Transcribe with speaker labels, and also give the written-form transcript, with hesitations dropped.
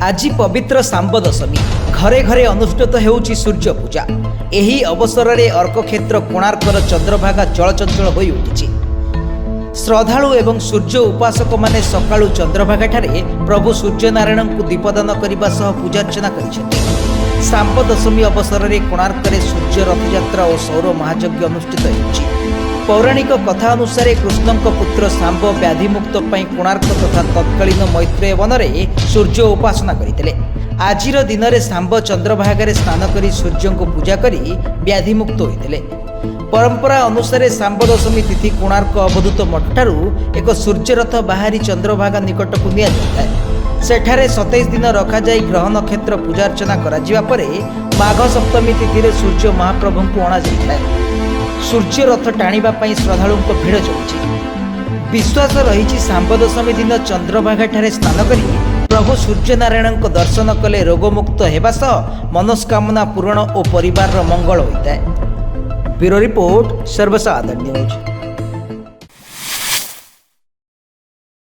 Speaker 1: आज पवित्र सांब दशमी घरे घरे अनुष्ठित होउछि सूर्य पूजा। एही अवसर में अर्क क्षेत्र कोणार्कर चंद्रभागा चलचंचल हो उठिछि। श्रद्धालु एवं सूर्य उपासक माने सकाळु चंद्रभागा ठारे प्रभु सूर्यनारायण को दीपदान करने सह पूजार्चना करिसेंति। सांब दशमी अवसर में कोणार्क सूर्य रथयात्रा और सौर महायज्ञ अनुष्ठित होउछि। पौराणिक कथा अनुसार कृष्ण पुत्र सांब व्याधिमुक्त कोणार्क तथा तत्कालीन मैत्रेय वन में सूर्य उपासना करते। आजिर दिन में सांब चंद्रभागा स्नान कर सूर्य को पूजा कर व्याधिमुक्त होते। परंपरा अनुसार सांब दशमी तिथि कोणार्क अवधूत मठ ठारू एक सूर्यरथ बाहरी चंद्रभागा निकट को नि सेठारे 27 दिन रखाई ग्रह नक्षत्र पूजार्चना करा परे माघ सप्तमी तिथि रे सूर्य महाप्रभु को अणा जाए। सूर्य रथ टाणिबा पई श्रद्धालु भिड़ चलुछि। विश्वास रही सांब दशमी दिन चंद्रभागा ठारे स्नान करी प्रभु सूर्यनारायण दर्शन कले रोगमुक्त हेबा सह मनस्कामना पूरण और परिवार मंगल होता है। ब्यूरो रिपोर्ट सर्वसाधारण न्यूज।